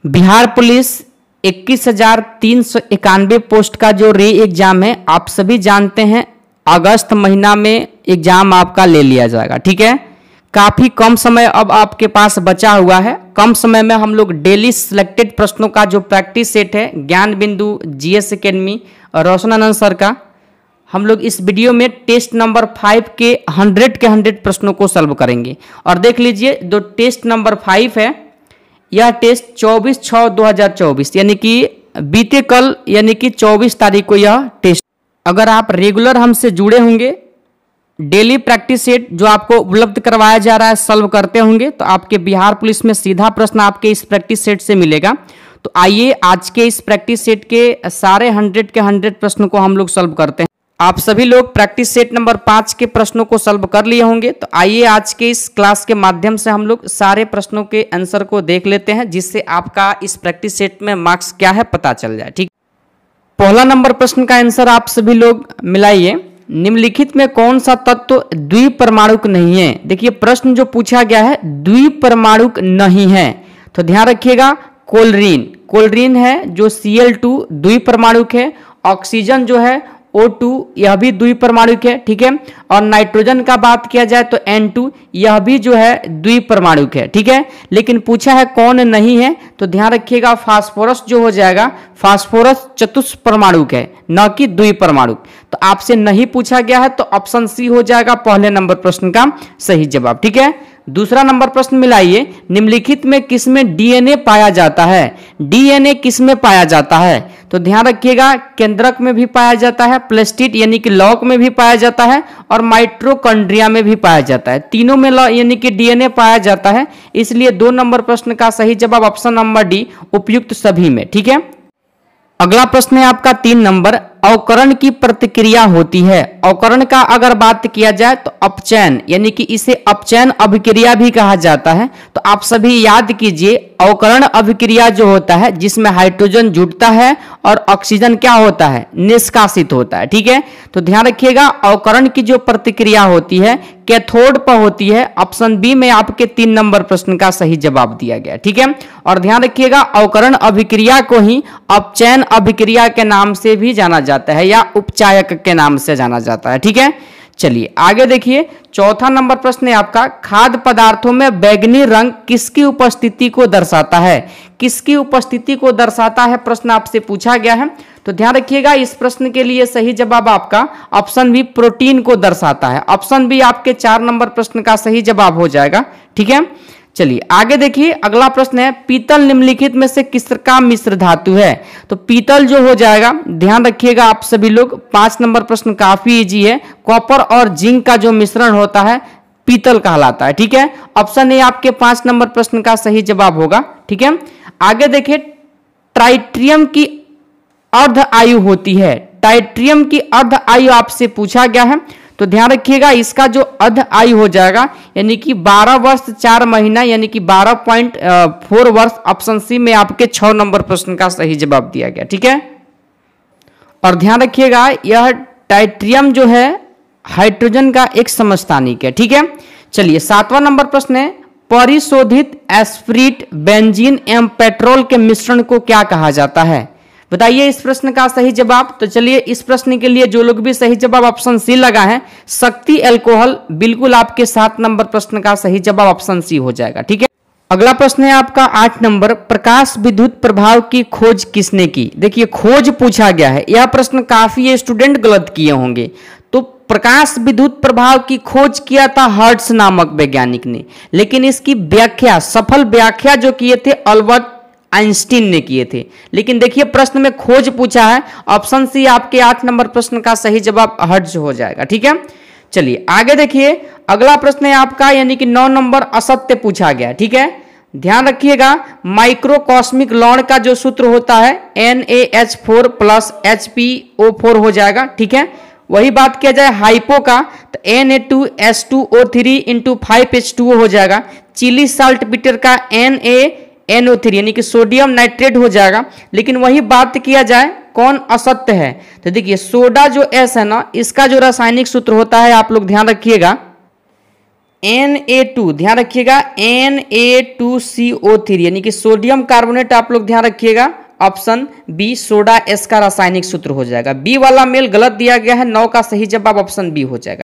Bihar police 21,391 post का जो री एग्जाम है, आप सभी जानते हैं अगस्त महीना में एग्जाम आपका ले लिया जाएगा। ठीक है, काफ़ी कम समय अब आपके पास बचा हुआ है। कम समय में हम लोग डेली सिलेक्टेड प्रश्नों का जो प्रैक्टिस सेट है ज्ञान बिंदु जीएस एकेडमी और रोशनानंद सर का, हम लोग इस वीडियो में टेस्ट नंबर 5 के 100 प्रश्नों को सॉल्व करेंगे। और देख लीजिए, जो टेस्ट नंबर 5 है यह टेस्ट 24/6/2024 यानी कि बीते कल यानी कि 24 तारीख को यह टेस्ट। अगर आप रेगुलर हमसे जुड़े होंगे, डेली प्रैक्टिस सेट जो आपको उपलब्ध करवाया जा रहा है सॉल्व करते होंगे, तो आपके बिहार पुलिस में सीधा प्रश्न आपके इस प्रैक्टिस सेट से मिलेगा। तो आइए आज के इस प्रैक्टिस सेट के सारे 100 के 100 प्रश्नों को हम लोग सॉल्व करते हैं। आप सभी लोग प्रैक्टिस सेट नंबर 5 के प्रश्नों को सॉल्व कर लिए होंगे। तो आइए आज के इस क्लास के माध्यम से हम लोग सारे प्रश्नों के आंसर को देख लेते हैं, जिससे आपका इस प्रैक्टिस सेट में मार्क्स क्या है पता चल जाए। ठीक, पहला नंबर प्रश्न का आंसर आप सभी लोग मिलाइए। निम्नलिखित में कौन सा तत्व द्विपरमाणुक नहीं है? देखिए प्रश्न जो पूछा गया है द्विपरमाणुक नहीं है, तो ध्यान रखिएगा। कोलरीन, कोलरीन है जो Cl2 द्विपरमाणुक है। ऑक्सीजन जो है O2 यह भी द्विपरमाणुक है। ठीक है, और नाइट्रोजन का बात किया जाए तो N2 यह भी जो है द्विपरमाणुक है। ठीक है, लेकिन पूछा है कौन नहीं है, तो ध्यान रखिएगा फास्फोरस जो हो जाएगा, फास्फोरस चतुष्परमाणुक है न कि द्विपरमाणुक। तो आपसे नहीं पूछा गया है, तो ऑप्शन सी हो जाएगा पहले नंबर प्रश्न का सही जवाब। ठीक है, दूसरा नंबर प्रश्न मिलाइए। निम्नलिखित में किसमें डीएनए पाया जाता है? डीएनए किसमें पाया जाता है? तो ध्यान रखिएगा केंद्रक में भी पाया जाता है, प्लास्टिड यानी कि लौक में भी पाया जाता है, और माइटोकॉन्ड्रिया में भी पाया जाता है। तीनों में यानी कि डीएनए पाया जाता है, इसलिए 2 नंबर प्रश्न का सही जवाब ऑप्शन नंबर डी, उपयुक्त सभी में। ठीक है, अगला प्रश्न है आपका 3 नंबर। अवकरण की प्रतिक्रिया होती है। अवकरण का अगर बात किया जाए तो अपचयन यानी कि इसे अपचयन अभिक्रिया भी कहा जाता है। तो आप सभी याद कीजिए, अवकरण अभिक्रिया जो होता है जिसमें हाइड्रोजन जुड़ता है और ऑक्सीजन क्या होता है, निष्कासित होता है। ठीक है, तो ध्यान रखिएगा अवकरण की जो प्रतिक्रिया होती है कैथोड पर होती है। ऑप्शन बी में आपके 3 नंबर प्रश्न का सही जवाब दिया गया। ठीक है, और ध्यान रखिएगा अवकरण अभिक्रिया को ही अपचयन अभिक्रिया के नाम से भी जाना जाता है या उपचायक के नाम से जाना जाता है। ठीक है, चलिए आगे देखिए। चौथा नंबर प्रश्न है आपका, खाद्य पदार्थों में बैंगनी रंग किसकी उपस्थिति को दर्शाता है? किसकी उपस्थिति को दर्शाता है प्रश्न आपसे पूछा गया है। तो ध्यान रखिएगा इस प्रश्न के लिए सही जवाब आपका ऑप्शन बी प्रोटीन को दर्शाता है। ऑप्शन बी आपके 4 नंबर प्रश्न का सही जवाब हो जाएगा। ठीक है, चलिए आगे देखिए। अगला प्रश्न है, पीतल निम्नलिखित में से किसका मिश्र धातु है? तो पीतल जो हो जाएगा, ध्यान रखिएगा आप सभी लोग, 5 नंबर प्रश्न काफी इजी है। कॉपर और जिंक का जो मिश्रण होता है पीतल कहलाता है। ठीक है, ऑप्शन ए आपके 5 नंबर प्रश्न का सही जवाब होगा। ठीक है, आगे देखिए। ट्राइटियम की अर्ध आयु होती है। ट्राइटियम की अर्ध आयु आपसे पूछा गया है, तो ध्यान रखिएगा इसका जो अर्ध आयु हो जाएगा यानी कि 12 वर्ष 4 महीना यानी कि 12.4 वर्ष। ऑप्शन सी में आपके 6 नंबर प्रश्न का सही जवाब दिया गया। ठीक है, और ध्यान रखिएगा यह ट्राइटियम जो है हाइड्रोजन का एक समस्थानिक है। ठीक है, चलिए 7वां नंबर प्रश्न है, परिशोधित एस्पिरिट बेंजीन एवं पेट्रोल के मिश्रण को क्या कहा जाता है? बताइए इस प्रश्न का सही जवाब। तो चलिए इस प्रश्न के लिए जो लोग भी सही जवाब ऑप्शन सी लगा है, शक्ति अल्कोहल, बिल्कुल आपके 7 नंबर प्रश्न का सही जवाब ऑप्शन सी हो जाएगा। ठीक है, अगला प्रश्न है आपका 8 नंबर, प्रकाश विद्युत प्रभाव की खोज किसने की? देखिए खोज पूछा गया है, यह प्रश्न काफी स्टूडेंट गलत किए होंगे। तो प्रकाश विद्युत प्रभाव की खोज किया था हर्ट्ज नामक वैज्ञानिक ने, लेकिन इसकी व्याख्या, सफल व्याख्या जो किए थे अल्बर्ट आइंस्टीन ने किए थे। लेकिन देखिए प्रश्न में खोज पूछा है, ऑप्शन सी आपके 8 नंबर प्रश्न का सही जवाब हर्ट्ज हो जाएगा। ठीक है, चलिए आगे देखिए। अगला प्रश्न है आपका यानी कि 9 नंबर, असत्य पूछा गया। ठीक है, ध्यान रखिएगा माइक्रोकॉस्मिक लौण का जो सूत्र होता है NaH4 + HPO4 हो जाएगा। ठीक है, वही बात किया जाए हाइपो का तो Na2H2O3 × 5H2O हो जाएगा। चिली साल्ट बिटर का NaNO3 यानी कि सोडियम नाइट्रेट हो जाएगा। लेकिन वही बात किया जाए कौन असत्य है, तो देखिए सोडा जो एस है ना, इसका जो रासायनिक सूत्र होता है आप लोग ध्यान रखिएगा Na2, ध्यान रखिएगा Na2CO3 यानी कि सोडियम कार्बोनेट आप लोग ध्यान रखिएगा। ऑप्शन बी सोडा एस का रासायनिक सूत्र हो जाएगा। बी वाला मेल गलत दिया गया है, 9 का सही जवाब ऑप्शन बी हो जाएगा।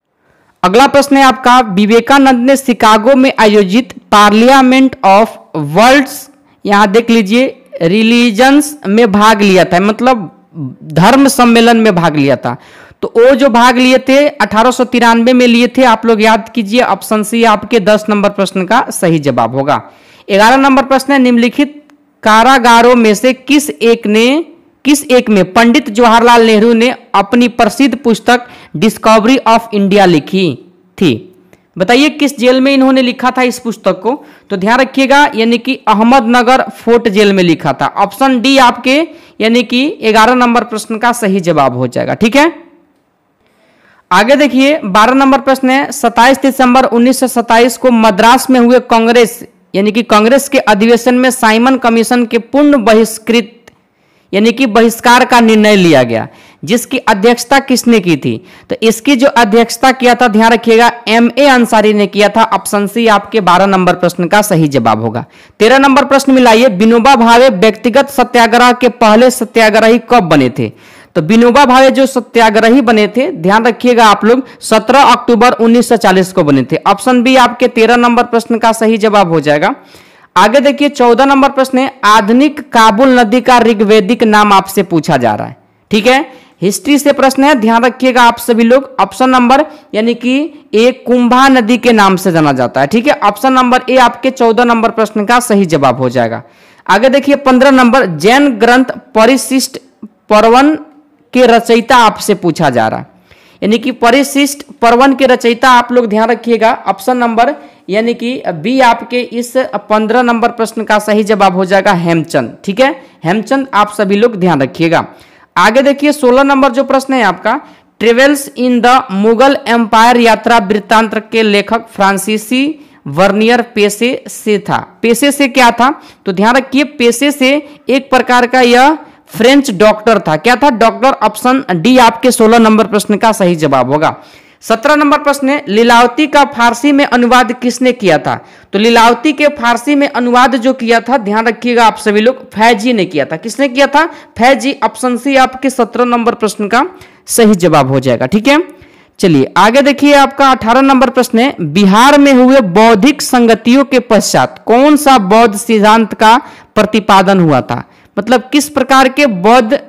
अगला प्रश्न है आपका, विवेकानंद ने शिकागो में आयोजित पार्लियामेंट ऑफ वर्ल्ड्स, यहां देख लीजिए, रिलीजन्स में भाग लिया था, मतलब धर्म सम्मेलन में भाग लिया था। तो वो जो भाग लिए थे 1893 में लिए थे, आप लोग याद कीजिए। ऑप्शन सी आपके 10 नंबर प्रश्न का सही जवाब होगा। 11 नंबर प्रश्न है, निम्नलिखित कारागारों में से किस एक में पंडित जवाहरलाल नेहरू ने अपनी प्रसिद्ध पुस्तक डिस्कवरी ऑफ इंडिया लिखी थी? बताइए किस जेल में इन्होंने लिखा था इस पुस्तक को? तो ध्यान रखिएगा, यानी कि अहमदनगर फोर्ट जेल में लिखा था। ऑप्शन डी आपके यानी कि 11 नंबर प्रश्न का सही जवाब हो जाएगा। ठीक है, आगे देखिए 12 नंबर प्रश्न है, 27 दिसंबर 1927 को मद्रास में हुए कांग्रेस यानी कि कांग्रेस के अधिवेशन में साइमन कमीशन के पूर्ण बहिष्कृत यानी कि बहिष्कार का निर्णय लिया गया, जिसकी अध्यक्षता किसने की थी? तो इसकी जो अध्यक्षता किया था, ध्यान रखिएगा, M.A. अंसारी ने किया था। ऑप्शन सी आपके 12 नंबर प्रश्न का सही जवाब होगा। 13 नंबर प्रश्न मिलाइए, विनोबा भावे व्यक्तिगत सत्याग्रह के पहले सत्याग्रही कब बने थे? तो विनोबा भावे जो सत्याग्रही बने थे, ध्यान रखिएगा आप लोग, 17 अक्टूबर 1940 को बने थे। ऑप्शन बी आपके 13 नंबर प्रश्न का सही जवाब हो जाएगा। आगे देखिए 14 नंबर प्रश्न है, आधुनिक काबुल नदी का ऋग्वेदिक नाम आपसे पूछा जा रहा है। ठीक है, हिस्ट्री से प्रश्न है, ध्यान रखिएगा आप सभी लोग। ऑप्शन नंबर यानी कि ए कुंभा नदी के नाम से जाना जाता है। ठीक है, ऑप्शन नंबर ए आपके 14 नंबर प्रश्न का सही जवाब हो जाएगा। आगे देखिए 15 नंबर, जैन ग्रंथ परिशिष्ट पर्वन के रचयिता आपसे पूछा जा रहा है, यानी कि परिशिष्ट पर्वन के रचयिता आप लोग ध्यान रखिएगा। ऑप्शन नंबर यानी कि बी आपके इस 15 नंबर प्रश्न का सही जवाब हो जाएगा हेमचंद। ठीक है, हेमचंद आप सभी लोग ध्यान रखिएगा। आगे देखिए 16 नंबर जो प्रश्न है आपका, travels in the Mughal empire यात्रा वृत्तांत के लेखक फ्रांसीसी वर्नियर पेशे से था। पेशे से क्या था? तो ध्यान रखिए, पेशे से एक प्रकार का यह फ्रेंच डॉक्टर था। क्या था? डॉक्टर। ऑप्शन डी आपके 16 नंबर प्रश्न का सही जवाब होगा। 17 नंबर प्रश्न है, लीलावती का फारसी में अनुवाद किसने किया था? तो लीलावती के फारसी में अनुवाद जो किया था, ध्यान रखिएगा आप सभी लोग, फैजी ने किया था। किसने किया था? फैजी। ऑप्शन सी आपके 17 नंबर प्रश्न का सही जवाब हो जाएगा। ठीक है, चलिए आगे देखिए आपका 18 नंबर प्रश्न है, बिहार में हुए बौद्धिक संगतियों के पश्चात कौन सा बौद्ध सिद्धांत का प्रतिपादन हुआ था? मतलब किस प्रकार के बौद्ध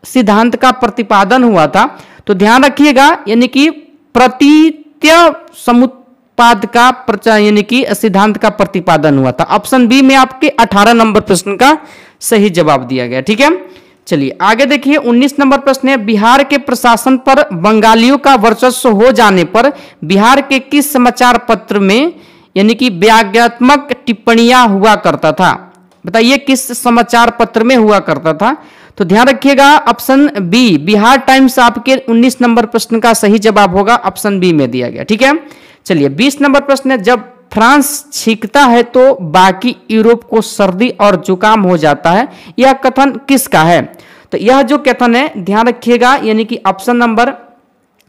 सिद्धांत का प्रतिपादन हुआ था? तो ध्यान रखिएगा, यानी कि प्रतीत्य समुत्पाद का यानी कि सिद्धांत का प्रतिपादन हुआ था। ऑप्शन बी में आपके 18 नंबर प्रश्न का सही जवाब दिया गया। ठीक है, चलिए आगे देखिए 19 नंबर प्रश्न है, बिहार के प्रशासन पर बंगालियों का वर्चस्व हो जाने पर बिहार के किस समाचार पत्र में यानी कि व्याज्ञात्मक टिप्पणियां हुआ करता था? बताइए किस समाचार पत्र में हुआ करता था? तो ध्यान रखिएगा, ऑप्शन बी बिहार टाइम्स आपके 19 नंबर प्रश्न का सही जवाब होगा। ऑप्शन बी में दिया गया। ठीक है, चलिए 20 नंबर प्रश्न है, जब फ्रांस छींकता है तो बाकी यूरोप को सर्दी और जुकाम हो जाता है, यह कथन किसका है? तो यह जो कथन है, ध्यान रखिएगा, यानी कि ऑप्शन नंबर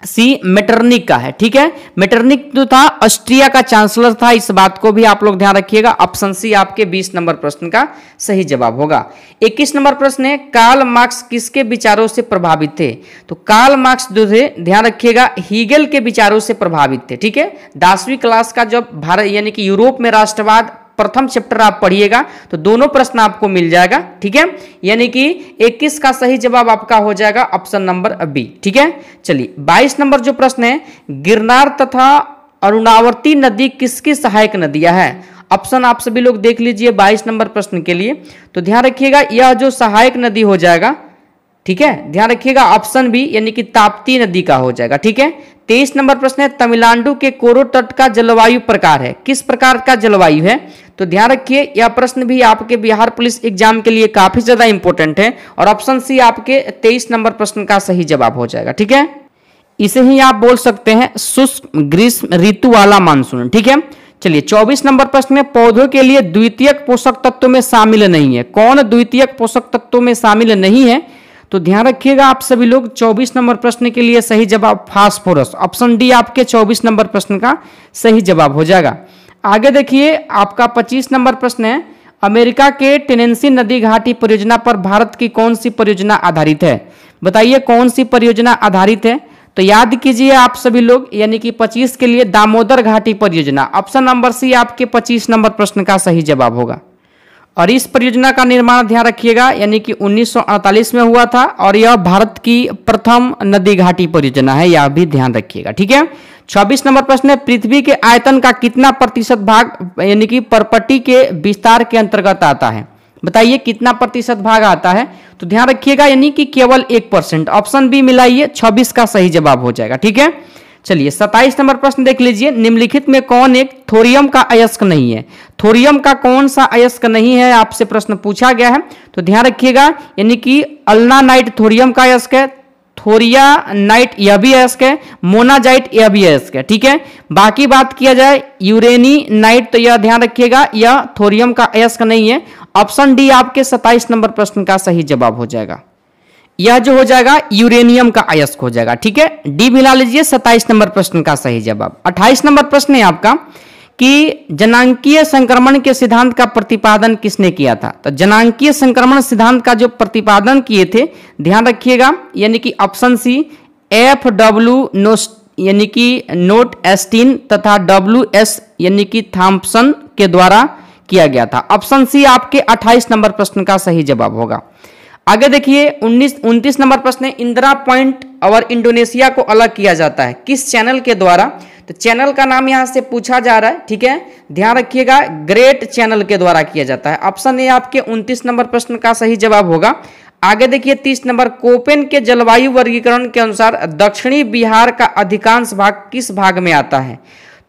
सी मेटरनिक का है। ठीक है, मेटरनिक जो था ऑस्ट्रिया का चांसलर था, इस बात को भी आप लोग ध्यान रखिएगा। ऑप्शन सी आपके 20 नंबर प्रश्न का सही जवाब होगा। 21 नंबर प्रश्न है, कार्ल मार्क्स किसके विचारों से प्रभावित थे? तो कार्ल मार्क्स जो थे, ध्यान रखिएगा, हीगेल के विचारों से प्रभावित थे। ठीक है, 10वीं क्लास का जब भारत यानी कि यूरोप में राष्ट्रवाद प्रथम चैप्टर आप पढ़िएगा तो दोनों प्रश्न आपको मिल जाएगा। ठीक है, यानी कि 21 का सही जवाब आपका हो जाएगा ऑप्शन नंबर बी। ठीक है, चलिए 22 नंबर जो प्रश्न है, गिरनार तथा अरुणावर्ती नदी किसकी सहायक नदियां हैं? ऑप्शन आप सभी लोग देख लीजिए 22 नंबर प्रश्न के लिए। तो ध्यान रखिएगा, यह जो सहायक नदी हो जाएगा, ठीक है, ध्यान रखिएगा, ऑप्शन बी यानी कि ताप्ती नदी का हो जाएगा। ठीक है, 23 नंबर प्रश्न है, तमिलनाडु के कोरो तट का जलवायु प्रकार है, किस प्रकार का जलवायु है? तो ध्यान रखिए, यह प्रश्न भी आपके बिहार पुलिस एग्जाम के लिए काफी ज्यादा इंपॉर्टेंट है और ऑप्शन सी आपके 23 नंबर प्रश्न का सही जवाब हो जाएगा। ठीक है, इसे ही आप बोल सकते हैं शुष्क ग्रीष्म ऋतु वाला मानसून। ठीक है, चलिए 24 नंबर प्रश्न में, पौधों के लिए द्वितीयक पोषक तत्वों में शामिल नहीं है, कौन द्वितीयक पोषक तत्वों में शामिल नहीं है? तो ध्यान रखिएगा आप सभी लोग 24 नंबर प्रश्न के लिए सही जवाब फास्फोरस, ऑप्शन डी आपके 24 नंबर प्रश्न का सही जवाब हो जाएगा। आगे देखिए आपका 25 नंबर प्रश्न है, अमेरिका के टेनेंसी नदी घाटी परियोजना पर भारत की कौन सी परियोजना आधारित है? बताइए कौन सी परियोजना आधारित है? तो याद कीजिए आप सभी लोग, यानी कि 25 के लिए दामोदर घाटी परियोजना, ऑप्शन नंबर सी आपके 25 नंबर प्रश्न का सही जवाब होगा। और इस परियोजना का निर्माण ध्यान रखिएगा यानी कि 1948 में हुआ था और यह भारत की प्रथम नदी घाटी परियोजना है, यह भी ध्यान रखिएगा। ठीक है, 26 नंबर प्रश्न है, पृथ्वी के आयतन का कितना प्रतिशत भाग यानी कि परपटी के विस्तार के अंतर्गत आता है? बताइए कितना प्रतिशत भाग आता है? तो ध्यान रखिएगा यानी कि केवल 1%, ऑप्शन बी मिलाइए, 26 का सही जवाब हो जाएगा। ठीक है, चलिए 27 नंबर प्रश्न देख लीजिए, निम्नलिखित में कौन एक थोरियम का अयस्क नहीं है? थोरियम का कौन सा अयस्क नहीं है आपसे प्रश्न पूछा गया है, तो ध्यान रखिएगा यानी कि अल्नानाइट थोरियम का अयस्क है, थोरियानाइट यह भी अयस्क है, मोनाजाइट यह भी अयस्क है। ठीक है, बाकी बात किया जाए यूरेनीनाइट तो यह ध्यान रखिएगा यह थोरियम का अयस्क नहीं है, ऑप्शन डी आपके 27 नंबर प्रश्न का सही जवाब हो जाएगा। यह जो हो जाएगा यूरेनियम का अयस्क हो जाएगा। ठीक है, डी मिला लीजिए, 27 नंबर प्रश्न का सही जवाब। 28 नंबर प्रश्न है आपका कि जनांकीय संक्रमण के सिद्धांत का प्रतिपादन किसने किया था? तो जनांकीय संक्रमण सिद्धांत का जो प्रतिपादन किए थे ध्यान रखिएगा यानी कि ऑप्शन सी FW यानी कि नोट एस्टीन तथा WS यानी कि थॉम्पसन के द्वारा किया गया था। ऑप्शन सी आपके 28 नंबर प्रश्न का सही जवाब होगा। आगे देखिए 29 नंबर प्रश्न है, इंदिरा पॉइंट और इंडोनेशिया को अलग किया जाता है किस चैनल के द्वारा? तो चैनल का नाम यहां से पूछा जा रहा है। ठीक है, ध्यान रखिएगा ग्रेट चैनल के द्वारा किया जाता है, ऑप्शन ए आपके 29 नंबर प्रश्न का सही जवाब होगा। आगे देखिए 30 नंबर, कोपेन के जलवायु वर्गीकरण के अनुसार दक्षिणी बिहार का अधिकांश भाग किस भाग में आता है?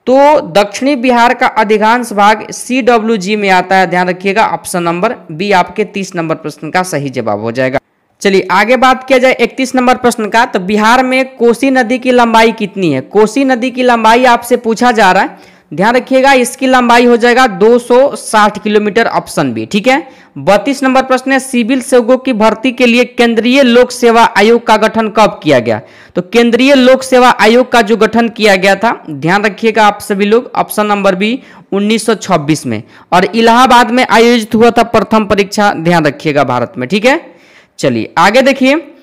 तो दक्षिणी बिहार का अधिकांश भाग CWG में आता है, ध्यान रखिएगा, ऑप्शन नंबर बी आपके 30 नंबर प्रश्न का सही जवाब हो जाएगा। चलिए आगे बात किया जाए 31 नंबर प्रश्न का, तो बिहार में कोसी नदी की लंबाई कितनी है? कोसी नदी की लंबाई आपसे पूछा जा रहा है, ध्यान रखिएगा इसकी लंबाई हो जाएगा 260 किलोमीटर, ऑप्शन बी। ठीक है, 32 नंबर प्रश्न है, सिविल सेवकों की भर्ती के लिए केंद्रीय लोक सेवा आयोग का गठन कब किया गया? तो केंद्रीय लोक सेवा आयोग का जो गठन किया गया था ध्यान रखिएगा आप सभी लोग, ऑप्शन नंबर बी 1926 में, और इलाहाबाद में आयोजित हुआ था प्रथम परीक्षा, ध्यान रखिएगा भारत में। ठीक है, चलिए आगे देखिए,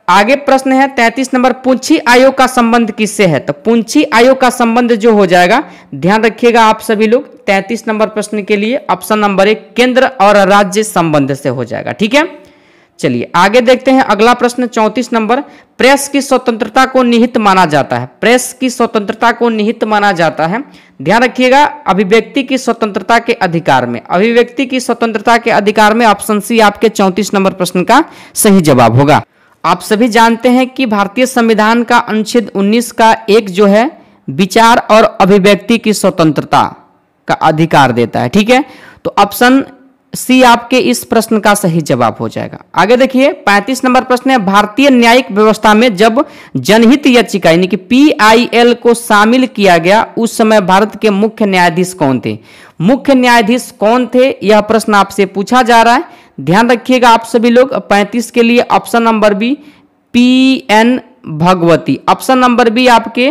आगे प्रश्न है 33 नंबर, पुंछी आयोग का संबंध किससे है? तो पुंछी आयोग का संबंध जो हो जाएगा ध्यान रखिएगा आप सभी लोग 33 नंबर प्रश्न के लिए ऑप्शन नंबर 1 केंद्र और राज्य संबंध से हो जाएगा। ठीक है, चलिए आगे देखते हैं अगला प्रश्न 34 नंबर, प्रेस की स्वतंत्रता को निहित माना जाता है? प्रेस की स्वतंत्रता को निहित माना जाता है, ध्यान रखिएगा अभिव्यक्ति की स्वतंत्रता के अधिकार में, अभिव्यक्ति की स्वतंत्रता के अधिकार में, ऑप्शन सी आपके 34 नंबर प्रश्न का सही जवाब होगा। आप सभी जानते हैं कि भारतीय संविधान का अनुच्छेद 19 का एक जो है विचार और अभिव्यक्ति की स्वतंत्रता का अधिकार देता है। ठीक है, तो ऑप्शन सी आपके इस प्रश्न का सही जवाब हो जाएगा। आगे देखिए 35 नंबर प्रश्न है, भारतीय न्यायिक व्यवस्था में जब जनहित याचिका यानी कि PIL को शामिल किया गया उस समय भारत के मुख्य न्यायाधीश कौन थे? मुख्य न्यायाधीश कौन थे यह प्रश्न आपसे पूछा जा रहा है, ध्यान रखिएगा आप सभी लोग। 35 के लिए option number B PN Bhagwati, option number B आपके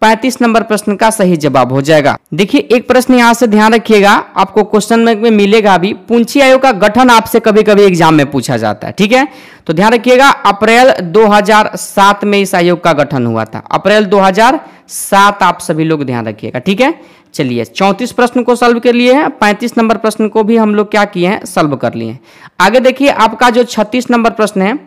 35 नंबर प्रश्न का सही जवाब हो जाएगा। देखिए एक प्रश्न यहां से ध्यान रखिएगा, आपको क्वेश्चन में मिलेगा भी, पुंछी आयोग का गठन आपसे कभी कभी एग्जाम में पूछा जाता है। ठीक है, तो ध्यान रखिएगा अप्रैल 2007 में इस आयोग का गठन हुआ था, अप्रैल 2007 आप सभी लोग ध्यान रखिएगा। ठीक है, चलिए 34 प्रश्न को सॉल्व कर लिए हैं, 35 नंबर प्रश्न को भी हम लोग क्या किए हैं, सॉल्व कर लिए हैं। आगे देखिए आपका जो 36 नंबर प्रश्न है,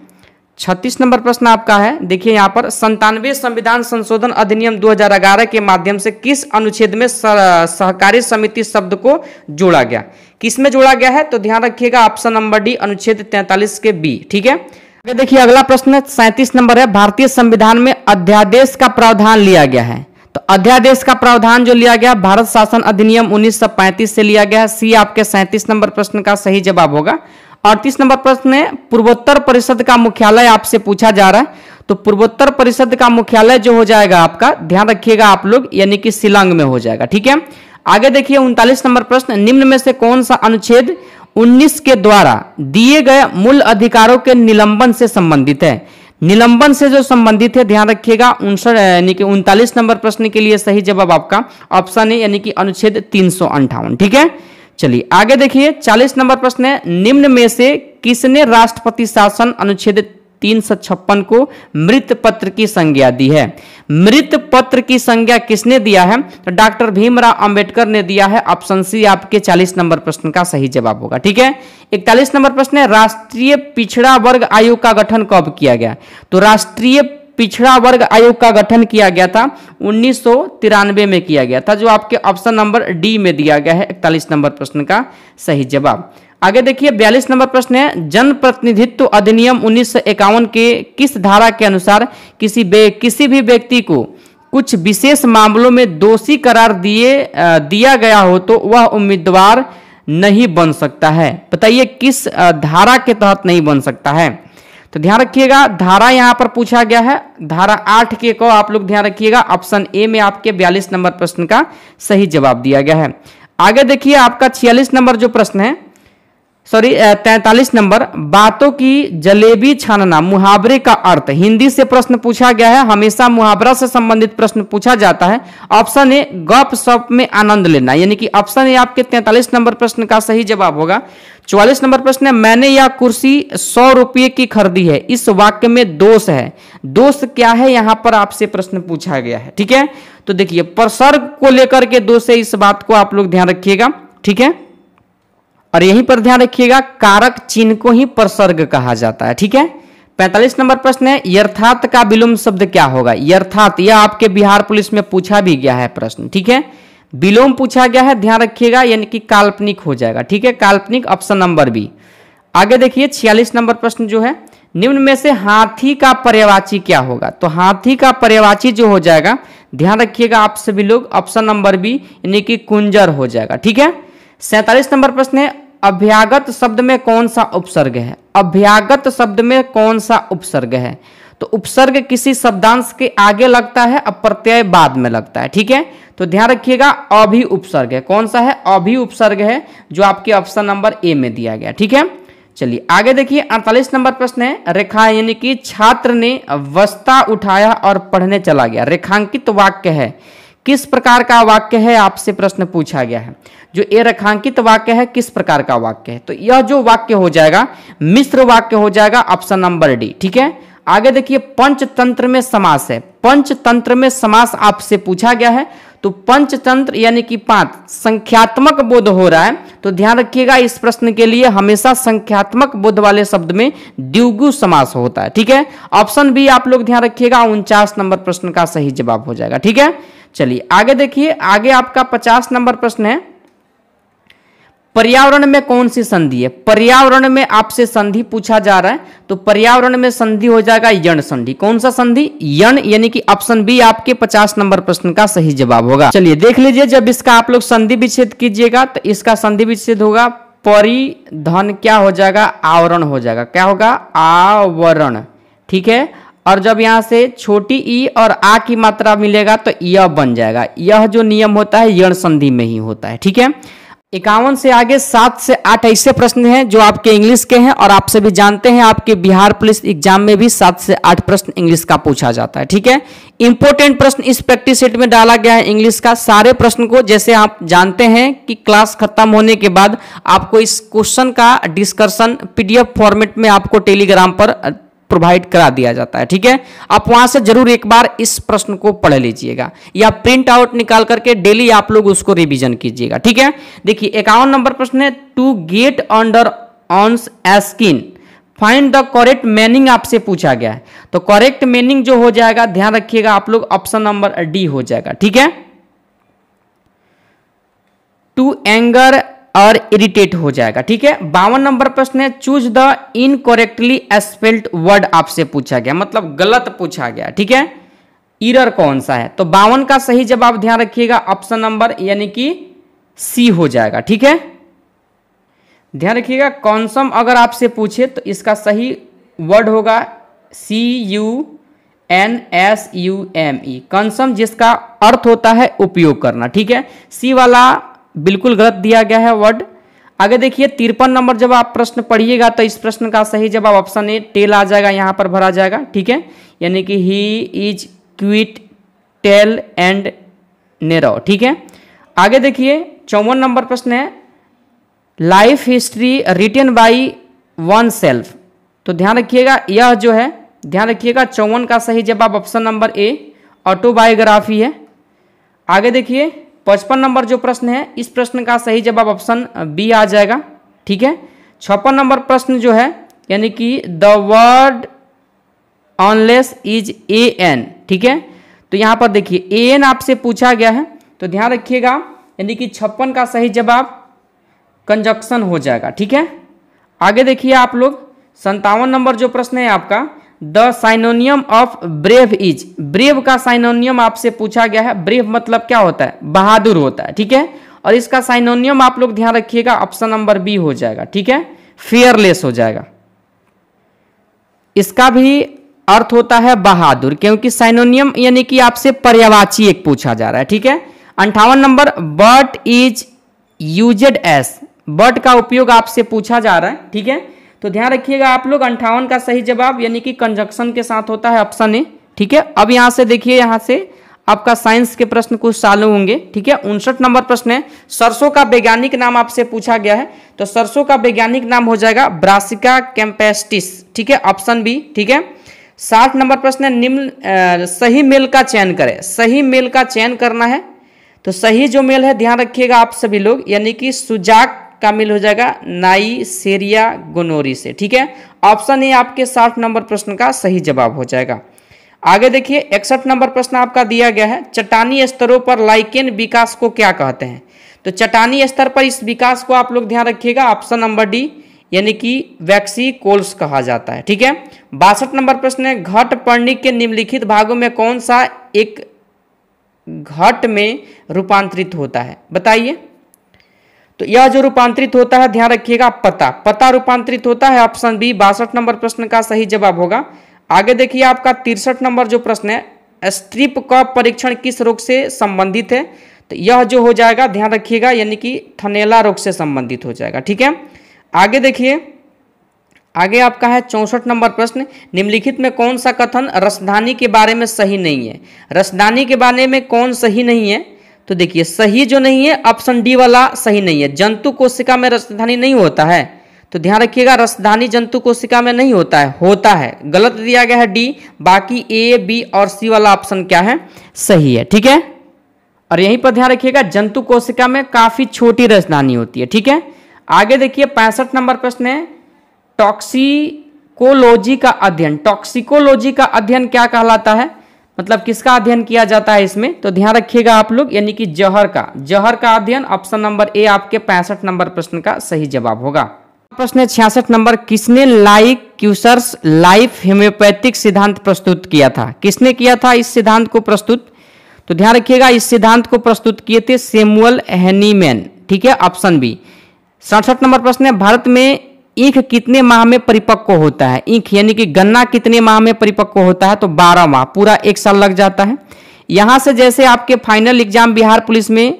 36 नंबर प्रश्न आपका है, देखिए यहाँ पर 97वें संविधान संशोधन अधिनियम 2011 के माध्यम से किस अनुच्छेद में सहकारी समिति शब्द को जोड़ा गया? किस में जोड़ा गया है? तो ध्यान रखिएगा ऑप्शन नंबर डी अनुच्छेद 43 के बी। ठीक है, आगे देखिए अगला प्रश्न 37 नंबर है, भारतीय संविधान में अध्यादेश का प्रावधान लिया गया है? तो अध्यादेश का प्रावधान जो लिया गया भारत शासन अधिनियम 1935 से लिया गया है, सी आपके 37 नंबर प्रश्न का सही जवाब होगा। 38 नंबर प्रश्न है, पूर्वोत्तर परिषद का मुख्यालय आपसे पूछा जा रहा है, तो पूर्वोत्तर परिषद का मुख्यालय जो हो जाएगा आपका, ध्यान रखिएगा आप लोग, यानी कि शिलांग में हो जाएगा। ठीक है, आगे देखिए 39 नंबर प्रश्न, निम्न में से कौन सा अनुच्छेद 19 के द्वारा दिए गए मूल अधिकारों के निलंबन से संबंधित है। निलंबन से जो संबंधित है, ध्यान रखिएगा 59 यानी कि 39 नंबर प्रश्न के लिए सही जवाब आपका ऑप्शन है यानी कि अनुच्छेद 358। ठीक है, चलिए आगे देखिए 40 नंबर प्रश्न है, निम्न में से किसने राष्ट्रपति शासन अनुच्छेद 356 को मृत पत्र की संज्ञा दी है? मृत पत्र की संज्ञा किसने दिया है? तो डॉक्टर भीमराव अंबेडकर ने दिया है। ऑप्शन सी आपके 40 नंबर प्रश्न का सही जवाब होगा। ठीक है, 41 नंबर प्रश्न है, राष्ट्रीय पिछड़ा वर्ग आयोग का गठन कब किया गया? तो राष्ट्रीय पिछड़ा वर्ग आयोग का गठन किया गया था 1993 में किया गया था, जो आपके ऑप्शन नंबर डी में दिया गया है 41 नंबर प्रश्न का सही जवाब। आगे देखिए 42 नंबर प्रश्न है, जन प्रतिनिधित्व अधिनियम 1951 के किस धारा के अनुसार किसी भी व्यक्ति को कुछ विशेष मामलों में दोषी करार दिया गया हो तो वह उम्मीदवार नहीं बन सकता है? बताइए किस धारा के तहत नहीं बन सकता है? तो ध्यान रखिएगा, धारा यहां पर पूछा गया है, धारा 8 के को आप लोग ध्यान रखिएगा, ऑप्शन ए में आपके 42 नंबर प्रश्न का सही जवाब दिया गया है। आगे देखिए आपका 46 नंबर जो प्रश्न है, 43 नंबर, बातों की जलेबी छानना मुहावरे का अर्थ। हिंदी से प्रश्न पूछा गया है, हमेशा मुहावरा से संबंधित प्रश्न पूछा जाता है। ऑप्शन ए गप सप में आनंद लेना, यानी कि ऑप्शन ए आपके 43 नंबर प्रश्न का सही जवाब होगा। 44 नंबर प्रश्न है, मैंने यह कुर्सी 100 रुपये की खरीदी है, इस वाक्य में दोष है। दोष क्या है यहां पर आपसे प्रश्न पूछा गया है। ठीक है, तो देखिए प्रसर्ग को लेकर के दोष है, इस बात को आप लोग ध्यान रखिएगा। ठीक है, और यहीं पर ध्यान रखिएगा कारक चिन्ह को ही प्रसर्ग कहा जाता है। ठीक है, 45 नंबर प्रश्न है, यथार्थ का विलोम शब्द क्या होगा? यथार्थ, यह आपके बिहार पुलिस में पूछा भी गया है प्रश्न। ठीक है, विलोम पूछा गया है, ध्यान रखिएगा, यानी कि काल्पनिक हो जाएगा। ठीक है, काल्पनिक ऑप्शन नंबर बी। आगे देखिए 46 नंबर प्रश्न जो है, निम्न में से हाथी का पर्यायवाची क्या होगा? तो हाथी का पर्यायवाची जो हो जाएगा, ध्यान रखिएगा आप सभी लोग, ऑप्शन नंबर बी यानी कि कुंजर हो जाएगा। ठीक है, 47 नंबर प्रश्न है, अभ्यागत शब्द में कौन सा उपसर्ग है? अभ्यागत शब्द में कौन सा उपसर्ग है? तो उपसर्ग किसी शब्दांश के आगे लगता है और प्रत्यय बाद में लगता है। ठीक है, तो ध्यान रखिएगा अभि उपसर्ग है। कौन सा है? अभि उपसर्ग है, जो आपके ऑप्शन नंबर ए में दिया गया। ठीक है, चलिए आगे देखिए 48 नंबर प्रश्न है, रेखा यानी कि छात्र ने बस्ता उठाया और पढ़ने चला गया, रेखांकित वाक्य है, किस प्रकार का वाक्य है? आपसे प्रश्न पूछा गया है। जो ए रेखांकित वाक्य है किस प्रकार का वाक्य है? तो यह जो वाक्य हो जाएगा मिश्र वाक्य हो जाएगा, ऑप्शन नंबर डी। ठीक है, आगे देखिए पंचतंत्र में समास है, पंचतंत्र में समास आपसे पूछा गया है। तो पंचतंत्र यानी कि 5 संख्यात्मक बोध हो रहा है, तो ध्यान रखिएगा इस प्रश्न के लिए हमेशा संख्यात्मक बोध वाले शब्द में द्विगु समास होता है। ठीक है, ऑप्शन बी आप लोग ध्यान रखिएगा 49 नंबर प्रश्न का सही जवाब हो जाएगा। ठीक है, चलिए आगे देखिए, आगे आपका 50 नंबर प्रश्न है, पर्यावरण में कौन सी संधि है? पर्यावरण में आपसे संधि पूछा जा रहा है, तो पर्यावरण में संधि हो जाएगा यण संधि। कौन सा संधि? यण, यानी कि ऑप्शन बी आपके 50 नंबर प्रश्न का सही जवाब होगा। चलिए देख लीजिए, जब इसका आप लोग संधि विच्छेद कीजिएगा तो इसका संधि विच्छेद होगा परिधन, क्या हो जाएगा? आवरण हो जाएगा। क्या होगा? आवरण। ठीक है, और जब यहां से छोटी ई और आ की मात्रा मिलेगा तो यह बन जाएगा। यह जो नियम होता है यण संधि में ही होता है। ठीक है, 51 से आगे 7 से 8 ऐसे प्रश्न हैं जो आपके इंग्लिश के हैं, और आप सभी जानते हैं आपके बिहार पुलिस एग्जाम में भी 7 से 8 प्रश्न इंग्लिश का पूछा जाता है। ठीक है, इंपॉर्टेंट प्रश्न इस प्रैक्टिस सेट में डाला गया है इंग्लिश का। सारे प्रश्न को, जैसे आप जानते हैं कि क्लास खत्म होने के बाद आपको इस क्वेश्चन का डिस्कशन PDF फॉर्मेट में आपको टेलीग्राम पर प्रोवाइड करा दिया जाता है। ठीक है, आप वहां से जरूर एक बार इस प्रश्न को पढ़ लीजिएगा, या प्रिंट आउट निकाल करके डेली आप लोग उसको रिवीजन कीजिएगा। ठीक है, देखिए 51 नंबर प्रश्न है, to get under one's skin find the correct meaning आपसे पूछा गया है। तो करेक्ट मीनिंग जो हो जाएगा, ध्यान रखिएगा आप लोग, ऑप्शन नंबर डी हो जाएगा। ठीक है, टू एंगर और इरिटेट हो जाएगा। ठीक है, 52 नंबर प्रश्न है, choose the incorrectly spelled word आपसे पूछा गया, मतलब गलत पूछा गया। ठीक है, एरर कौन सा है? तो 52 का सही जवाब ध्यान रखिएगा ऑप्शन नंबर यानी कि सी हो जाएगा। ठीक है, ध्यान रखिएगा कॉन्सम अगर आपसे पूछे तो इसका सही वर्ड होगा CUNSUME, कॉन्सम, जिसका अर्थ होता है उपयोग करना। ठीक है, सी वाला बिल्कुल गलत दिया गया है वर्ड। आगे देखिए 53 नंबर जब आप प्रश्न पढ़िएगा तो इस प्रश्न का सही जवाब ऑप्शन ए टेल आ जाएगा, यहाँ पर भरा जाएगा। ठीक है, यानी कि he is quite tall and narrow. ठीक है, आगे देखिए 54 नंबर प्रश्न है life history written by oneself. तो ध्यान रखिएगा, यह जो है ध्यान रखिएगा 54 का सही जवाब ऑप्शन नंबर ए ऑटोबायोग्राफी है। आगे देखिए 55 नंबर जो प्रश्न है इस प्रश्न का सही जवाब ऑप्शन बी आ जाएगा। ठीक है, 56 नंबर प्रश्न जो है यानी कि the word unless is a an. ठीक है, तो यहाँ पर देखिए ए एन आपसे पूछा गया है, तो ध्यान रखिएगा यानी कि 56 का सही जवाब कंजक्शन हो जाएगा। ठीक है, आगे देखिए आप लोग 57 नंबर जो प्रश्न है आपका the synonym of brave is. Brave का साइनोनियम आपसे पूछा गया है। ब्रेव मतलब क्या होता है? बहादुर होता है। ठीक है, और इसका साइनोनियम आप लोग ध्यान रखिएगा ऑप्शन नंबर बी हो जाएगा। ठीक है, फियरलेस हो जाएगा। इसका भी अर्थ होता है बहादुर, क्योंकि साइनोनियम यानी कि आपसे पर्यायवाची एक पूछा जा रहा है। ठीक है, 58 नंबर but is used as. But का उपयोग आपसे पूछा जा रहा है। ठीक है, तो ध्यान रखिएगा आप लोग 58 का सही जवाब यानी कि कंजक्शन के साथ होता है ऑप्शन ए। ठीक है, अब यहां से देखिए, यहां से आपका साइंस के प्रश्न कुछ चालू होंगे। ठीक है, 59 नंबर प्रश्न है सरसों का वैज्ञानिक नाम आपसे पूछा गया है, तो सरसों का वैज्ञानिक नाम हो जाएगा ब्रासिका कैंपेस्टिस। ठीक है, ऑप्शन बी। ठीक है, 60 नंबर प्रश्न है निम्न सही मेल का चयन करें। सही मेल का चयन करना है, तो सही जो मेल है ध्यान रखिएगा आप सभी लोग, यानी कि सुजाक का मेल हो जाएगा नाइसेरिया गोनोरी से। ठीक है, ऑप्शन ए आपके 60 नंबर प्रश्न का सही जवाब हो जाएगा। आगे देखिए 61 नंबर प्रश्न आपका दिया गया है चट्टानी स्तरों पर लाइकेन विकास को क्या कहते हैं। तो चट्टानी स्तर पर इस विकास को आप लोग ध्यान रखिएगा ऑप्शन नंबर डी यानी कि वैक्सीकोल्स कहा जाता है। ठीक है, 62 नंबर प्रश्न है घट पर्णिक के निम्नलिखित भागों में कौन सा एक घट में रूपांतरित होता है, बताइए। तो यह जो रूपांतरित होता है ध्यान रखिएगा पता रूपांतरित होता है, ऑप्शन बी 62 नंबर प्रश्न का सही जवाब होगा। आगे देखिए आपका 63 नंबर जो प्रश्न है स्ट्रिप का परीक्षण किस रोग से संबंधित है। तो यह जो हो जाएगा ध्यान रखिएगा यानी कि थनैला रोग से संबंधित हो जाएगा। ठीक है, आगे देखिए आगे आपका है 64 नंबर प्रश्न निम्नलिखित में कौन सा कथन रसधानी के बारे में सही नहीं है। रसधानी के बारे में कौन सही नहीं है, तो देखिए सही जो नहीं है ऑप्शन डी वाला सही नहीं है। जंतु कोशिका में रसधानी नहीं होता है, तो ध्यान रखिएगा रसधानी जंतु कोशिका में नहीं होता है, होता है। गलत दिया गया है डी, बाकी ए बी और सी वाला ऑप्शन क्या है, सही है। ठीक है, और यहीं पर ध्यान रखिएगा जंतु कोशिका में काफी छोटी रसधानी होती है। ठीक है, आगे देखिए 65 नंबर प्रश्न है टॉक्सिकोलॉजी का अध्ययन। टॉक्सिकोलॉजी का अध्ययन क्या कहलाता है, मतलब किसका अध्ययन किया जाता है इसमें, तो ध्यान रखिएगा आप लोग यानी कि जहर का अध्ययन। ऑप्शन नंबर ए आपके 65 नंबर प्रश्न का सही जवाब होगा। प्रश्न 66 नंबर किसने लाइक्यूसर्स लाइफ होम्योपैथिक सिद्धांत प्रस्तुत किया था। किसने किया था इस सिद्धांत को प्रस्तुत, तो ध्यान रखिएगा इस सिद्धांत को प्रस्तुत किए थे सैमुअल हैनीमैन। ठीक है, ऑप्शन बी। 67 नंबर प्रश्न है भारत में ईख कितने माह में परिपक्व होता है। ईख यानी कि गन्ना कितने माह में परिपक्व होता है, तो 12 माह, पूरा 1 साल लग जाता है। यहां से जैसे आपके फाइनल एग्जाम बिहार पुलिस में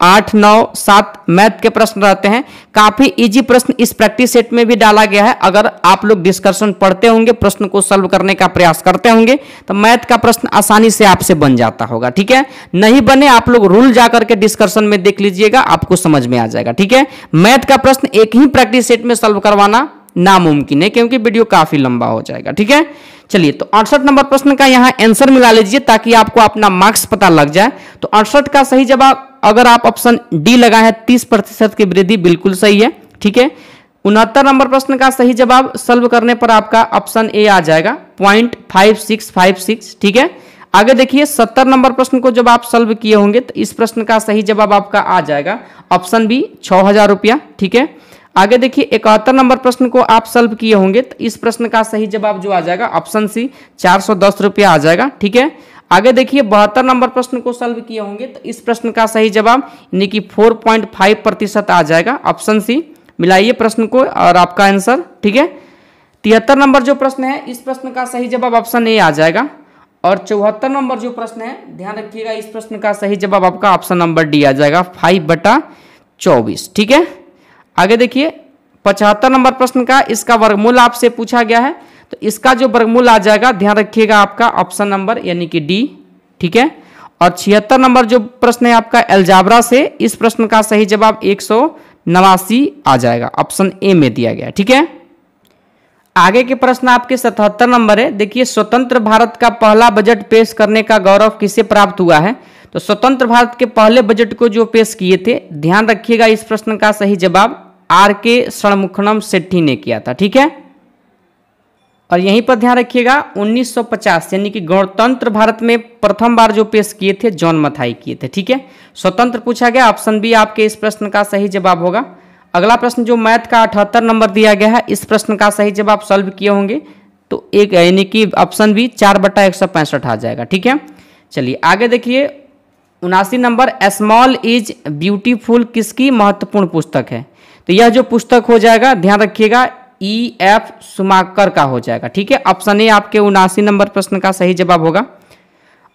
8, 9, 7 मैथ के प्रश्न रहते हैं, काफी इजी प्रश्न इस प्रैक्टिस सेट में भी डाला गया है। अगर आप लोग डिस्कशन पढ़ते होंगे, प्रश्न को सॉल्व करने का प्रयास करते होंगे, तो मैथ का प्रश्न आसानी से आपसे बन जाता होगा। ठीक है, नहीं बने आप लोग रूल जाकर के डिस्कशन में देख लीजिएगा, आपको समझ में आ जाएगा। ठीक है, मैथ का प्रश्न एक ही प्रैक्टिस सेट में सॉल्व करवाना नामुमकिन है, क्योंकि वीडियो काफी लंबा हो जाएगा। ठीक है, चलिए तो 68 नंबर प्रश्न का यहाँ आंसर मिला लीजिए ताकि आपको अपना मार्क्स पता लग जाए। तो 68 का सही जवाब अगर आप ऑप्शन डी लगाए हैं 30% की वृद्धि, बिल्कुल सही है। ठीक है, 69 नंबर प्रश्न का सही जवाब सॉल्व करने पर आपका ऑप्शन ए आ जाएगा 0.5656। ठीक है, आगे देखिए 70 नंबर प्रश्न को जब आप सॉल्व किए होंगे तो इस प्रश्न का सही जवाब आपका आ जाएगा ऑप्शन बी 6000 रुपया। ठीक है, आगे देखिए 71 नंबर प्रश्न को आप सॉल्व किए होंगे तो इस प्रश्न का सही जवाब जो आ जाएगा ऑप्शन सी 410 रुपया आ जाएगा। ठीक है, आगे देखिए 72 नंबर प्रश्न को सॉल्व किए होंगे तो इस प्रश्न का सही जवाब यानी कि 4.5% आ जाएगा, ऑप्शन सी। मिलाइए प्रश्न को और आपका आंसर। ठीक है, 73 नंबर जो प्रश्न है इस प्रश्न का सही जवाब ऑप्शन ए आ जाएगा, और 74 नंबर जो प्रश्न है ध्यान रखिएगा इस प्रश्न का सही जवाब आपका ऑप्शन नंबर डी आ जाएगा 5/24। ठीक है, आगे देखिए 75 नंबर प्रश्न का इसका वर्गमूल आपसे पूछा गया है, तो इसका जो वर्गमूल आ जाएगा ध्यान रखिएगा आपका ऑप्शन नंबर यानी कि डी, ठीक है। और 76 नंबर जो प्रश्न है आपका अलजाब्रा से, इस प्रश्न का सही जवाब 189 आ जाएगा, ऑप्शन ए में दिया गया, ठीक है। आगे के प्रश्न आपके 77 नंबर है। देखिए स्वतंत्र भारत का पहला बजट पेश करने का गौरव किसे प्राप्त हुआ है? तो स्वतंत्र भारत के पहले बजट को जो पेश किए थे, ध्यान रखिएगा इस प्रश्न का सही जवाब आर.के. षणमुखम सेट्टी ने किया था, ठीक है। और यहीं पर ध्यान रखिएगा 1950 यानी कि गणतंत्र भारत में प्रथम बार जो पेश किए थे जॉन मथाई किए थे, ठीक है। स्वतंत्र पूछा गया, ऑप्शन बी आपके इस प्रश्न का सही जवाब होगा। अगला प्रश्न जो मैथ का 78 नंबर दिया गया है, इस प्रश्न का सही जवाब सॉल्व किए होंगे तो एक यानी कि ऑप्शन बी 4/165 आ जाएगा, ठीक है। चलिए आगे देखिए 79 नंबर स्मॉल इज ब्यूटीफुल किसकी महत्वपूर्ण पुस्तक है? तो यह जो पुस्तक हो जाएगा ध्यान रखिएगा E.F. सुमाकर का हो जाएगा, ठीक है। ऑप्शन ए आपके 79 नंबर प्रश्न का सही जवाब होगा।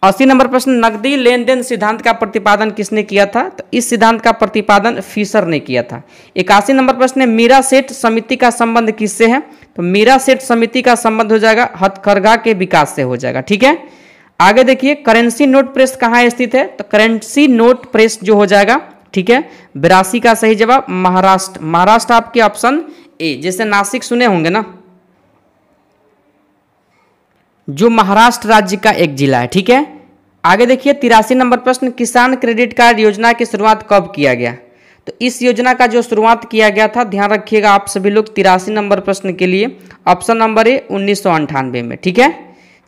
80 नंबर प्रश्न नकदी लेन देन सिद्धांत का प्रतिपादन किसने किया था? तो इस सिद्धांत का प्रतिपादन फिशर ने किया था। 81 नंबर प्रश्न है मीरा सेठ समिति का संबंध किससे है? तो मीरा सेठ समिति का संबंध हो जाएगा हथकरघा के विकास से हो जाएगा, ठीक है। आगे देखिए करेंसी नोट प्रेस कहाँ स्थित है? तो करेंसी नोट प्रेस जो हो जाएगा, ठीक है, 82 का सही जवाब महाराष्ट्र। महाराष्ट्र आपके ऑप्शन ए, जैसे नासिक सुने होंगे ना, जो महाराष्ट्र राज्य का एक जिला है, ठीक है। आगे देखिए 83 नंबर प्रश्न किसान क्रेडिट कार्ड योजना की शुरुआत कब किया गया? तो इस योजना का जो शुरुआत किया गया था, ध्यान रखिएगा आप सभी लोग 83 नंबर प्रश्न के लिए ऑप्शन नंबर ए 1998 में, ठीक है।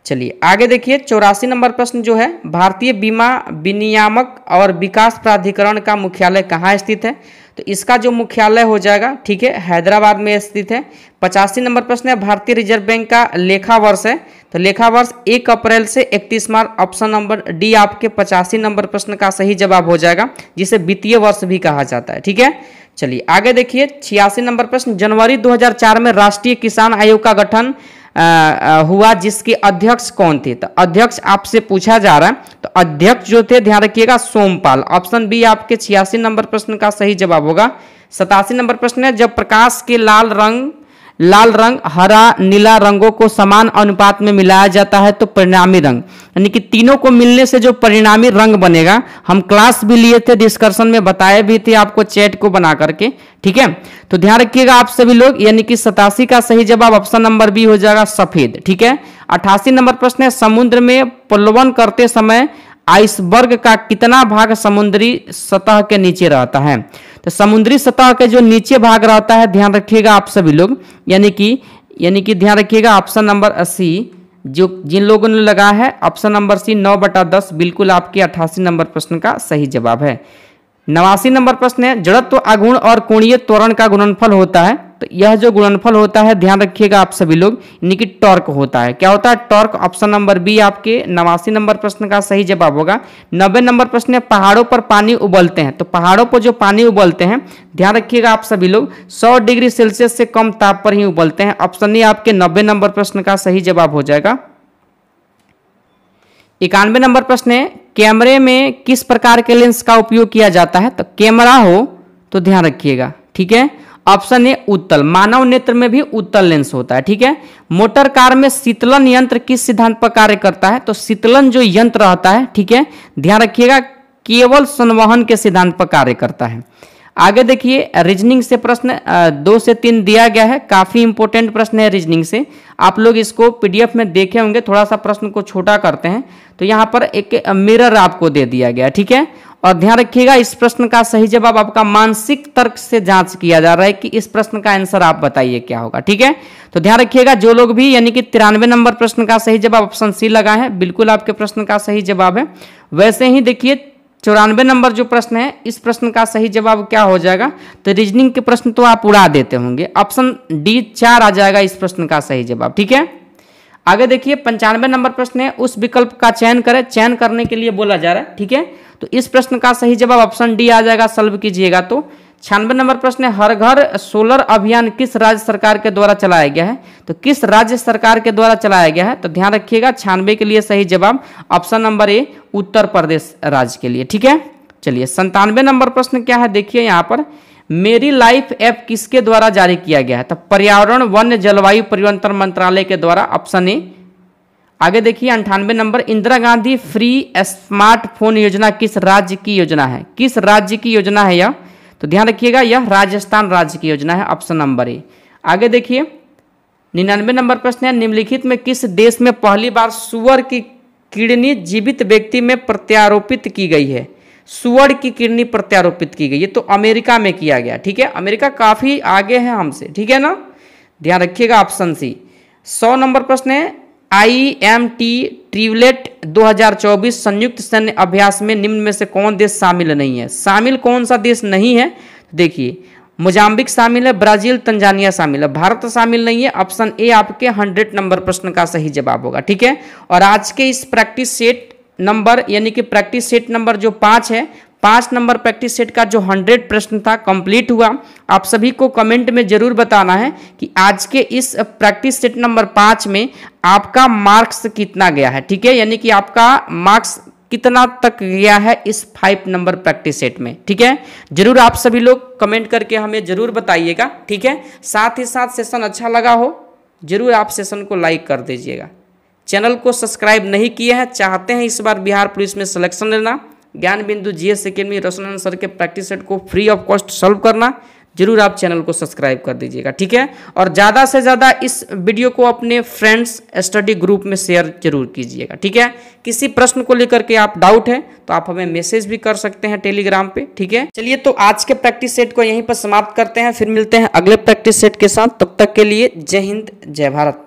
चलिए आगे देखिए 84 नंबर प्रश्न जो है भारतीय बीमा विनियामक और विकास प्राधिकरण का मुख्यालय कहाँ स्थित है? तो इसका जो मुख्यालय हो जाएगा, ठीक है, हैदराबाद में स्थित है। 85 नंबर प्रश्न है भारतीय रिजर्व बैंक का लेखा वर्ष है, तो लेखा वर्ष 1 अप्रैल से 31 मार्च, ऑप्शन नंबर डी आपके 85 नंबर प्रश्न का सही जवाब हो जाएगा, जिसे वित्तीय वर्ष भी कहा जाता है, ठीक है। चलिए आगे देखिए 86 नंबर प्रश्न जनवरी 2004 में राष्ट्रीय किसान आयोग का गठन हुआ, जिसके अध्यक्ष कौन थे? तो अध्यक्ष आपसे पूछा जा रहा है, तो अध्यक्ष जो थे ध्यान रखिएगा सोमपाल, ऑप्शन बी आपके 86 नंबर प्रश्न का सही जवाब होगा। 87 नंबर प्रश्न है जब प्रकाश के लाल रंग हरा नीला रंगों को समान अनुपात में मिलाया जाता है तो परिणामी रंग, यानी कि तीनों को मिलने से जो परिणामी रंग बनेगा, हम क्लास भी लिए थे, डिस्कशन में बताए भी थे आपको चैट को बना करके, ठीक है। तो ध्यान रखिएगा आप सभी लोग, यानी कि 87 का सही जवाब ऑप्शन नंबर बी हो जाएगा सफेद, ठीक है। 88 नंबर प्रश्न है समुद्र में प्लवन करते समय आइसबर्ग का कितना भाग समुद्री सतह के नीचे रहता है? तो समुद्री सतह के जो नीचे भाग रहता है, ध्यान रखिएगा आप सभी लोग, यानी कि ध्यान रखिएगा ऑप्शन नंबर सी, जो जिन लोगों ने लगा है ऑप्शन नंबर सी 9/10 बिल्कुल आपके 88 नंबर प्रश्न का सही जवाब है। 89 नंबर प्रश्न है जड़त्व आघूर्ण और कोणीय त्वरण का गुणनफल होता है, तो यह जो गुणनफल होता है ध्यान रखिएगा आप सभी लोग, यानी कि टॉर्क होता है। क्या होता है? टॉर्क, ऑप्शन नंबर बी आपके 89 नंबर प्रश्न का सही जवाब होगा। 90 नंबर प्रश्न है पहाड़ों पर पानी उबलते हैं, तो पहाड़ों पर जो पानी उबलते हैं ध्यान रखिएगा आप सभी लोग 100 डिग्री सेल्सियस से कम ताप पर ही उबलते हैं, ऑप्शन ए आपके 90 नंबर प्रश्न का सही जवाब हो जाएगा। 91 नंबर प्रश्न है कैमरे में किस प्रकार के लेंस का उपयोग किया जाता है? तो कैमरा हो तो ध्यान रखिएगा, ठीक है, ऑप्शन ए उत्तल, मानव नेत्र में भी उत्तल लेंस होता है, ठीक है। मोटर कार में शीतलन यंत्र किस सिद्धांत पर कार्य करता है? तो शीतलन जो यंत्र रहता है, ठीक है, ध्यान रखिएगा केवल संवहन के सिद्धांत पर कार्य करता है। आगे देखिए रीजनिंग से प्रश्न 2 से 3 दिया गया है, काफी इंपॉर्टेंट प्रश्न है रीजनिंग से, आप लोग इसको पीडीएफ में देखे होंगे, थोड़ा सा प्रश्न को छोटा करते हैं, तो यहाँ पर एक मिरर आपको दे दिया गया, ठीक है। और ध्यान रखिएगा इस प्रश्न का सही जवाब आपका मानसिक तर्क से जांच किया जा रहा है कि इस प्रश्न का आंसर आप बताइए क्या होगा, ठीक है। तो ध्यान रखिएगा जो लोग भी यानी कि 93 नंबर प्रश्न का सही जवाब ऑप्शन सी लगाए हैं, बिल्कुल आपके प्रश्न का सही जवाब है। वैसे ही देखिए 94 नंबर जो प्रश्न है, इस प्रश्न का सही जवाब क्या हो जाएगा? तो रीजनिंग के प्रश्न तो आप उड़ा देते होंगे, ऑप्शन डी 4 आ जाएगा इस प्रश्न का सही जवाब, ठीक है। आगे देखिए 95 नंबर प्रश्न है उस विकल्प का चयन करें, चयन करने के लिए बोला जा रहा है, ठीक है। तो इस प्रश्न का सही जवाब ऑप्शन डी आ जाएगा, सॉल्व कीजिएगा। तो 96 नंबर प्रश्न है हर घर सोलर अभियान किस राज्य सरकार के द्वारा चलाया गया है? तो किस राज्य सरकार के द्वारा चलाया गया है? तो ध्यान रखिएगा 96 के लिए सही जवाब option number A Uttar Pradesh राज्य के लिए, ठीक है। चलिए 97 नंबर प्रश्न क्या है देखिए यहाँ पर मेरी लाइफ ऐप किसके द्वारा जारी किया गया है? तो पर्यावरण वन जलवायु परिवर्तन मंत्रालय के द्वारा, ऑप्शन ए। आगे देखिए 98 number, Indira Gandhi free smartphone योजना किस राज्य की योजना है? किस राज्य की योजना है यह? तो ध्यान रखिएगा, यह राजस्थान राज्य की योजना है, ऑप्शन नंबर ए। आगे देखिए 99 नंबर प्रश्न है, निम्नलिखित में किस देश में पहली बार सुअर की किडनी जीवित व्यक्ति में प्रत्यारोपित की गई है? सुअर की किडनी प्रत्यारोपित की गई, ये तो अमेरिका में किया गया। ठीक है, अमेरिका काफी आगे है हमसे, ठीक है ना, ध्यान रखिएगा, ऑप्शन सी। 100 नंबर प्रश्न है, IMT ट्रिवलेट 2024 संयुक्त सैन्य अभ्यास में निम्न में से कौन देश शामिल नहीं है? शामिल कौन सा देश नहीं है? देखिए मोजाम्बिक शामिल है, ब्राजील, तंजानिया शामिल है, भारत शामिल नहीं है। ऑप्शन ए आपके 100 नंबर प्रश्न का सही जवाब होगा। ठीक है, और आज के इस प्रैक्टिस सेट नंबर यानी कि प्रैक्टिस सेट नंबर जो 5 है, 5 नंबर प्रैक्टिस सेट का जो 100 प्रश्न था कंप्लीट हुआ। आप सभी को कमेंट में जरूर बताना है कि आज के इस प्रैक्टिस सेट नंबर 5 में आपका मार्क्स कितना गया है। ठीक है, यानी कि आपका मार्क्स कितना तक गया है इस 5 नंबर प्रैक्टिस सेट में। ठीक है, जरूर आप सभी लोग कमेंट करके हमें जरूर बताइएगा। ठीक है, साथ ही साथ सेशन अच्छा लगा हो जरूर आप सेशन को लाइक कर दीजिएगा। चैनल को सब्सक्राइब नहीं किए हैं, चाहते हैं इस बार बिहार पुलिस में सिलेक्शन लेना, ज्ञान बिंदु GS अकेडमी रोशनन सर के प्रैक्टिस सेट को फ्री ऑफ कॉस्ट सॉल्व करना, जरूर आप चैनल को सब्सक्राइब कर दीजिएगा। ठीक है, और ज़्यादा से ज़्यादा इस वीडियो को अपने फ्रेंड्स स्टडी ग्रुप में शेयर जरूर कीजिएगा। ठीक है, किसी प्रश्न को लेकर के आप डाउट है तो आप हमें मैसेज भी कर सकते हैं टेलीग्राम पे। ठीक है, चलिए तो आज के प्रैक्टिस सेट को यहीं पर समाप्त करते हैं, फिर मिलते हैं अगले प्रैक्टिस सेट के साथ। तब तक के लिए जय हिंद, जय भारत।